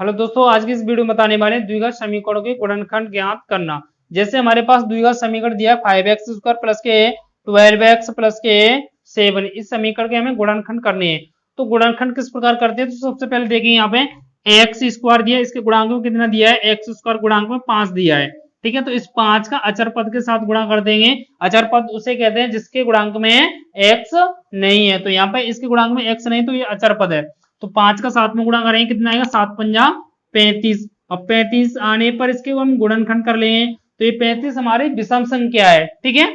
Hello दोस्तों, आज की इस वीडियो में बताने वाले हैं द्विघात समीकरणों के गुणनखंड ज्ञात करना। जैसे हमारे पास द्विघात समीकरण दिया है 5x² प्लस के 12x प्लस के 7, इस समीकरण के हमें गुणनखंड करने हैं। तो गुणनखंड किस प्रकार करते हैं, तो सबसे पहले देखिए यहाँ पे x² दिया है, इसके गुणांक में कितना दिया है, x² गुणांक में 5 दिया है। ठीक है, तो इस 5 का अचर पद के साथ गुणा कर देंगे। अचर पद उसे कहते हैं जिसके गुणांक में x नहीं है, तो यहाँ पे इसके गुणांक में x नहीं, तो ये अचर पद है। तो 5 का 7 में गुणा करेंगे, कितना आएगा, 7 पंजा 35। अब 35 आने पर इसके हम गुणनखंड कर लेंगे, तो ये 35 हमारी विषम संख्या है। ठीक है,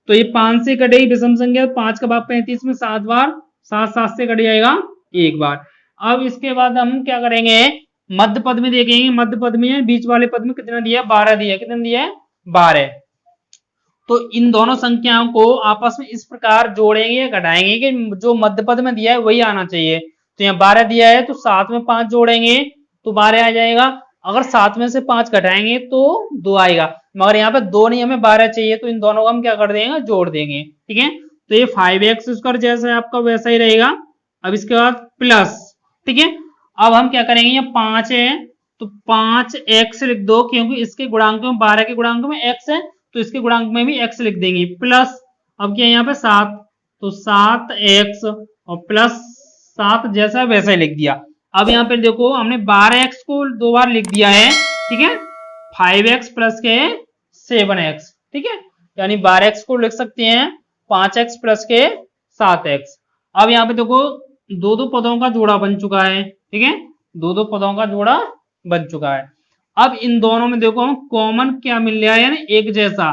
तो ये 5 से कटेगी विषम संख्या, 5 का भाग 35 में 7 बार, 7 से कट जाएगा 1 बार। अब इसके बाद हम क्या करेंगे, मध्य पद में देखेंगे। मध्य पद में बीच वाले पद में कितना दिया है, 12 दिया है। कितना दिया है, 12। तो इन दोनों संख्याओं को आपस में इस प्रकार जोड़ेंगे या घटाएंगे कि जो मध्य पद में दिया है वही आना चाहिए। तो यहाँ 12 दिया है, तो 7 में 5 जोड़ेंगे तो 12 आ जाएगा। अगर 7 में से 5 घटाएंगे तो 2 आएगा, मगर यहाँ पे 2 नहीं, हमें 12 चाहिए, तो इन दोनों को हम क्या कर देंगे, जोड़ देंगे। ठीक है, तो ये 5x² जैसा है आपका वैसा ही रहेगा। अब इसके बाद प्लस, ठीक है, अब हम क्या करेंगे, ये 5 है तो 5x लिख दो, क्योंकि इसके गुणांक में 12 के गुणांक में x है, तो इसके गुणांक में भी x लिख देंगे। प्लस अब क्या है यहाँ पे 7, तो 7x और प्लस 7 जैसा वैसा ही लिख दिया। अब यहाँ पे देखो हमने 12x को 2 बार लिख दिया है। ठीक है, 5x प्लस के 7x। ठीक है, यानी 12x को लिख सकते हैं 5x प्लस के 7x। अब यहाँ पे देखो दो दो पदों का जोड़ा बन चुका है। ठीक है, दो दो पदों का जोड़ा बन चुका है। अब इन दोनों में देखो हम कॉमन क्या मिल रहा है, यानी एक जैसा।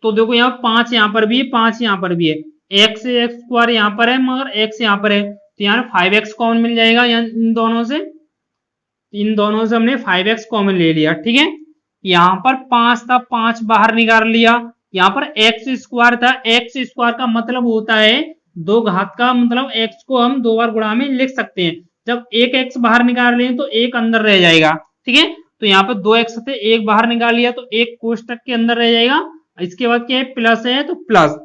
तो देखो यहाँ 5 यहाँ पर भी है, 5 यहाँ पर भी है, x² यहाँ पर है मगर x यहाँ पर है, तो यहाँ 5x कॉमन मिल जाएगा। इन दोनों से हमने 5x कॉमन ले लिया। ठीक है, यहाँ पर 5 था, 5 बाहर निकाल लिया। यहाँ पर x² था, x² का मतलब होता है दो घात का, मतलब x को हम 2 बार गुणा में लिख सकते हैं। जब एक x बाहर निकाल लें तो एक अंदर रह जाएगा। ठीक है, तो यहाँ पर 2x थे, एक बाहर निकाल लिया तो एक कोष्टक के अंदर रह जाएगा। इसके बाद क्या है, प्लस है तो प्लस।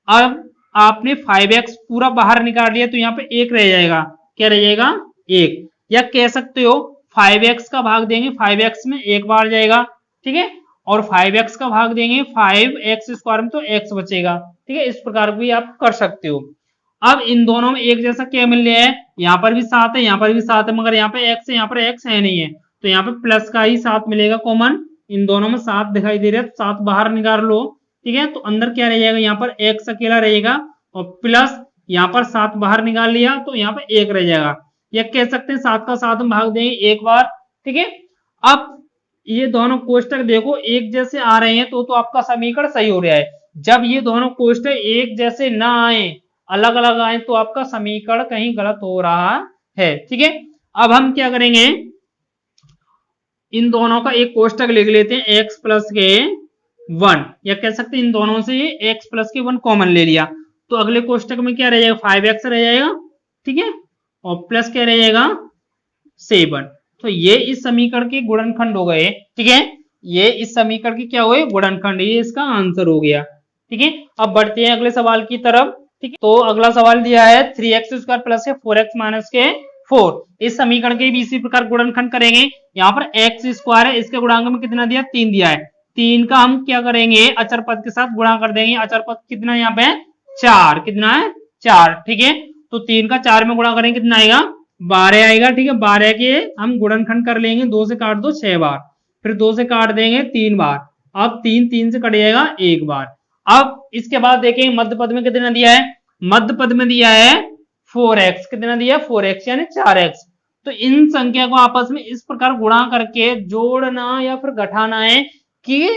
अब आपने 5x पूरा बाहर निकाल लिया तो यहाँ पे एक रह जाएगा। क्या रह जाएगा, एक। या कह सकते हो 5x का भाग देंगे 5x में, एक बार जाएगा। ठीक है, और 5x का भाग देंगे 5x² में, तो x बचेगा। ठीक है, इस प्रकार भी आप कर सकते हो। अब इन दोनों में एक जैसा क्या मिल रहा है, यहाँ पर भी 7 है, यहाँ पर भी 7 है, मगर यहाँ पे x है, यहाँ पर x है नहीं है, तो यहाँ पे प्लस का ही 7 मिलेगा कॉमन। इन दोनों में 7 दिखाई दे रहा है, 7 बाहर निकाल लो। ठीक है, तो अंदर क्या रह जाएगा, यहाँ पर x अकेला रहेगा और प्लस यहाँ पर 7 बाहर निकाल लिया तो यहाँ पर 1 रह जाएगा। या कह सकते हैं 7 का 7 में भाग देंगे एक बार। ठीक है, अब ये दोनों कोष्टक देखो एक जैसे आ रहे हैं तो आपका समीकरण सही हो रहा है। जब ये दोनों कोष्टक एक जैसे ना आए, अलग अलग आए, तो आपका समीकरण कहीं गलत हो रहा है। ठीक है, अब हम क्या करेंगे, इन दोनों का एक कोष्टक लिख लेते हैं, x प्लस के 1, या कह सकते हैं इन दोनों से x प्लस के 1 कॉमन ले लिया, तो अगले कोष्टक में क्या रह जाएगा, 5x रह जाएगा। ठीक है, और प्लस क्या रह जाएगा, 7। तो ये इस समीकरण के गुणनखंड हो गए। ठीक है, ये इस समीकरण के क्या हुए, गुणनखंड, ये इसका आंसर हो गया। ठीक है, अब बढ़ते हैं अगले सवाल की तरफ। ठीक है, तो अगला सवाल दिया है 3x² प्लस के 4x माइनस के 4, इस समीकरण के भी इसी प्रकार गुणनखंड करेंगे। यहाँ पर x² है, इसके गुणांक में कितना दिया, 3 दिया है। 3 का हम क्या करेंगे, अचर पद के साथ गुणा कर देंगे। अचर पद कितना यहाँ पे 4, कितना है 4। ठीक है, तो 3 का 4 में गुणा करेंगे कितना आएगा, 12 आएगा। ठीक है, 12 के हम गुणनखंड कर लेंगे, 2 से काट दो 6 बार, फिर 2 से काट देंगे 3 बार। अब 3 से कट जाएगा 1 बार। अब इसके बाद देखेंगे मध्य पद में कितना दिया है, मध्य पद में दिया है 4x, कितना दिया है 4x यानी 4x। तो इन संख्या को आपस में इस प्रकार गुणा करके जोड़ना या फिर घटाना है कि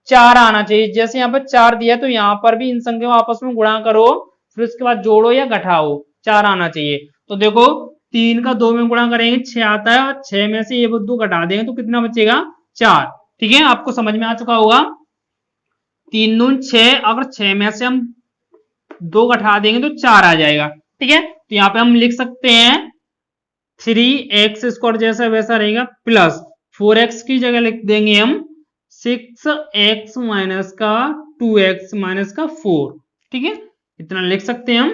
4 आना चाहिए। जैसे यहाँ पर 4 दिया तो यहाँ पर भी इन संख्या को आपस में गुणा करो, फिर उसके बाद जोड़ो या घटाओ, 4 आना चाहिए। तो देखो 3 का 2 में गुणा करेंगे 6 आता है, और 6 में से ये 2 घटा देंगे तो कितना बचेगा, 4। ठीक है, आपको समझ में आ चुका होगा। 3 दून 6, अगर 6 में से हम 2 घटा देंगे तो 4 आ जाएगा। ठीक है, तो यहाँ पे हम लिख सकते हैं 3x² जैसा वैसा रहेगा, प्लस 4x की जगह लिख देंगे हम 6x माइनस का 2x माइनस का 4। ठीक है, इतना लिख सकते हैं हम।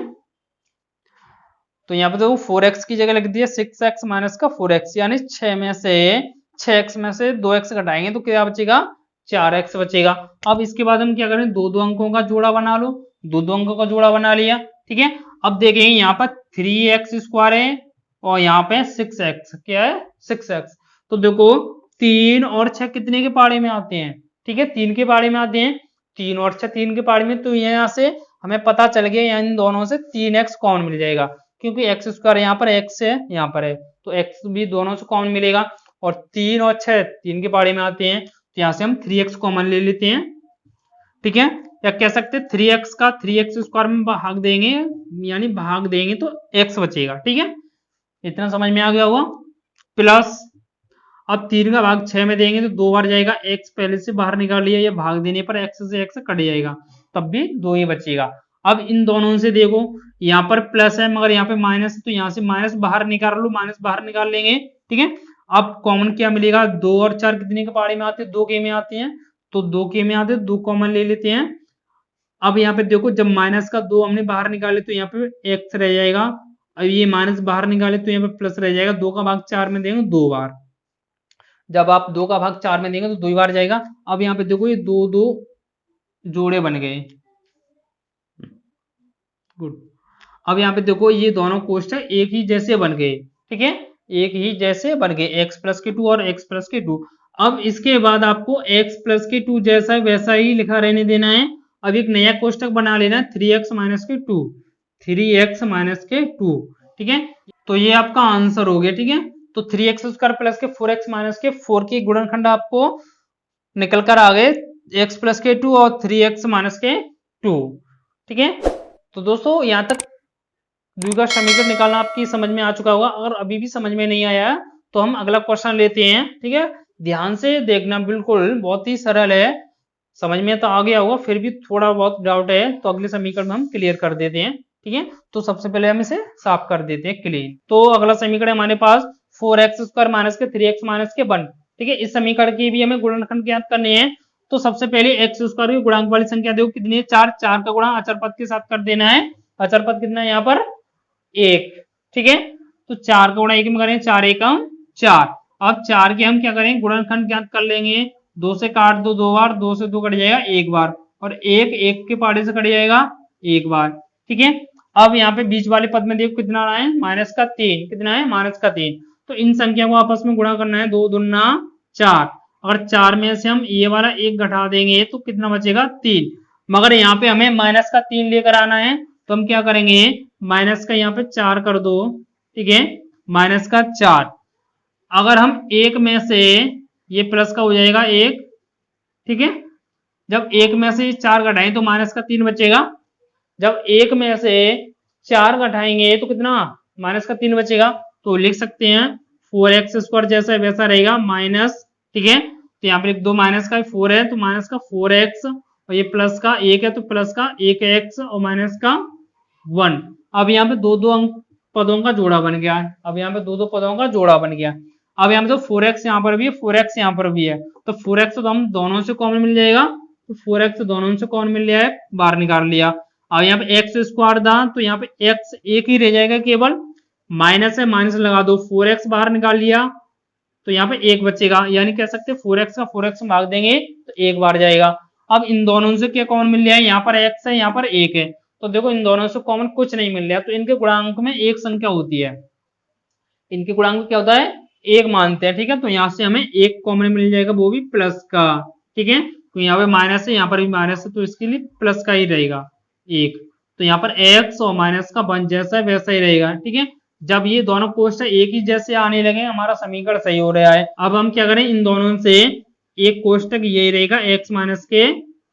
तो यहाँ पे देखो 4x की जगह लिख दिया 6x माइनस का 4x, यानी 6x में से 2x घटाएंगे तो क्या बचेगा, 4x बचेगा। अब इसके बाद हम क्या करें, दो दो अंकों का जोड़ा बना लो, दो दो अंकों का जोड़ा बना लिया, ठीक है। अब देखेंगे यहाँ पर 3x² है और यहाँ पे 6x, क्या है 6x। तो देखो 3 और 6 कितने के पाड़े में आते हैं, ठीक है 3 के पाड़े में आते हैं, 3 और 6 3 के पाड़े में। तो यहाँ से हमें पता चल गया इन दोनों से 3x कॉमन मिल जाएगा, क्योंकि x² यहाँ पर x है, यहाँ पर है, तो x भी दोनों से कॉमन मिलेगा। और 3 और 6 3 के पाड़े में आते हैं, तो यहाँ से हम 3x कॉमन ले लेते हैं, ठीक है। या कह सकते हैं 3x का 3x² में भाग देंगे, यानी भाग देंगे तो x बचेगा, ठीक है। इतना समझ में आ गया होगा। प्लस अब 3 का भाग 6 में देंगे तो 2 बार जाएगा, x पहले से बाहर निकाल लिया, ये भाग देने पर x से x कट जाएगा, तब भी 2 ही बचेगा। अब इन दोनों से देखो यहाँ पर प्लस है मगर यहाँ पे माइनस है, तो यहाँ से माइनस बाहर निकाल लो, माइनस बाहर निकाल लेंगे, ठीक है। अब कॉमन क्या मिलेगा, 2 और 4 कितने के पाड़े में आते हैं, 2 के में आते हैं, तो 2 के में आते हैं, 2 कॉमन ले लेते हैं। अब यहाँ पे देखो जब माइनस का 2 हमने बाहर निकाले तो यहाँ पे x रह जाएगा, अब ये माइनस बाहर निकाले तो यहाँ पे प्लस रह जाएगा, 2 का भाग 4 में देंगे 2 बार, जब आप 2 का भाग 4 में देंगे तो 2 बार जाएगा। अब यहाँ पे देखो ये 2 2 जोड़े बन गए, गुड। अब यहाँ पे देखो ये दोनों कोष्ठक एक ही जैसे बन गए, ठीक है, एक ही जैसे बन गए, x+2 और x+2। अब इसके बाद आपको x+2 जैसा वैसा ही लिखा रहने देना है। अब एक नया कोष्ठक बना लेना है 3x-2, 3x-2, ठीक है। तो ये आपका आंसर हो गया, ठीक है। तो 3x² प्लस के 4x-4 के गुणनखंड आपको निकल कर आ गए x+2 और 3x-2, ठीक है। तो दोस्तों यहाँ तक द्विघात समीकरण निकालना आपकी समझ में आ चुका होगा। अगर अभी भी समझ में नहीं आया तो हम अगला क्वेश्चन लेते हैं, ठीक है। ध्यान से देखना, बिल्कुल बहुत ही सरल है, समझ में तो आ गया होगा, फिर भी थोड़ा बहुत डाउट है तो अगले समीकरण में हम क्लियर कर देते हैं, ठीक है। तो सबसे पहले हम इसे साफ कर देते हैं क्लीन। तो अगला समीकरण हमारे पास 4x² माइनस के 3x माइनस के 1, ठीक है। इस समीकरण की भी हमें गुणनखंड ज्ञात करने हैं। तो सबसे पहले x² की गुणांक वाली संख्या देखो कितनी है, 4, 4 का गुणा अचर पद के साथ कर देना है। अचर पद कितना है यहाँ पर 1, ठीक है। तो 4 का गुणा 1 में करें, 4 एकम 4। अब 4 के हम क्या करेंगे, गुणनखंड ज्ञात कर लेंगे, 2 से काट दो 2 बार, 2 से 2 कट जाएगा 1 बार, और 1 1 के पाड़े से कट जाएगा 1 बार, ठीक है। अब यहाँ पे बीच वाले पद में देखो कितना रहा है, -3, कितना है -3। तो इन संख्या को आपस में गुणा करना है, 2 दूना 4। अगर 4 में से हम ये वाला 1 घटा देंगे तो कितना बचेगा 3, मगर यहाँ पे हमें -3 लेकर आना है, तो हम क्या करेंगे, माइनस का यहाँ पे 4 कर दो, ठीक है, -4। अगर हम 1 में से ये प्लस का हो जाएगा 1, ठीक है। जब 1 में से 4 घटाएं तो -3 बचेगा, जब 1 में से 4 घटाएंगे तो कितना -3 बचेगा। तो लिख सकते हैं 4x² जैसा वैसा रहेगा माइनस, ठीक है। तो यहाँ पे लिख दो, माइनस का 4 है तो माइनस का 4x, और ये प्लस का 1 है तो प्लस का 1x, और माइनस का 1। अब यहाँ पे दो दो अंक पदों का जोड़ा बन गया है, अब यहाँ पे दो दो पदों का जोड़ा बन गया। अब यहाँ पे तो 4x यहाँ पर भी है, 4x यहाँ पर भी है, तो 4x तो हम दोनों से कॉमन मिल जाएगा, तो 4x दोनों से कॉमन मिल जाए, बाहर निकाल लिया। अब यहाँ पे x² था तो यहाँ पे x एक ही रह जाएगा, केवल माइनस है, माइनस लगा दो, 4x बाहर निकाल लिया तो यहाँ पे 1 बचेगा, यानी कह सकते हैं 4x का 4x में भाग देंगे तो 1 बार जाएगा। अब इन दोनों से क्या कॉमन मिल रहा है, यहाँ पर x है, यहाँ पर 1 है, तो देखो इन दोनों से कॉमन कुछ नहीं मिल रहा, तो इनके गुणांक में एक संख्या होती है, इनके गुणांक क्या होता है 1 मानते हैं, ठीक है। तो यहाँ से हमें 1 कॉमन मिल जाएगा, वो भी प्लस का, ठीक है। तो यहाँ पे माइनस है, यहाँ पर भी माइनस है, तो इसके लिए प्लस का ही रहेगा 1। तो यहाँ पर x और माइनस का 1 जैसा है वैसा ही रहेगा, ठीक है। जब ये दोनों कोष्ठक एक ही जैसे आने लगे हमारा समीकरण सही हो रहा है। अब हम क्या करें, इन दोनों से एक कोष्ठक यही रहेगा x माइनस के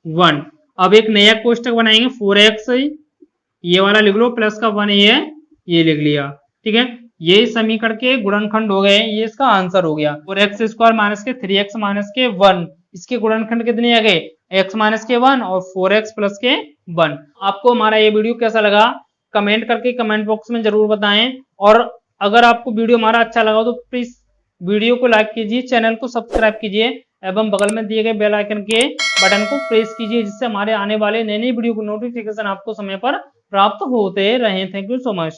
1। अब एक नया कोष्ठक बनाएंगे 4x, ये वाला लिख लो, प्लस का 1 ये लिख लिया, ठीक है। ये समीकरण के गुणनखंड हो गए, ये इसका आंसर हो गया। 4x² माइनस के 3x माइनस के 1, इसके गुणनखंड कितने आ गए, x माइनस के 1 और 4x प्लस के 1। आपको हमारा ये वीडियो कैसा लगा कमेंट करके कमेंट बॉक्स में जरूर बताएं, और अगर आपको वीडियो हमारा अच्छा लगा तो प्लीज वीडियो को लाइक कीजिए, चैनल को सब्सक्राइब कीजिए, एवं बगल में दिए गए बेल आइकन के बटन को प्रेस कीजिए, जिससे हमारे आने वाले नई नई वीडियो को नोटिफिकेशन आपको समय पर प्राप्त होते रहे। Thank you so much.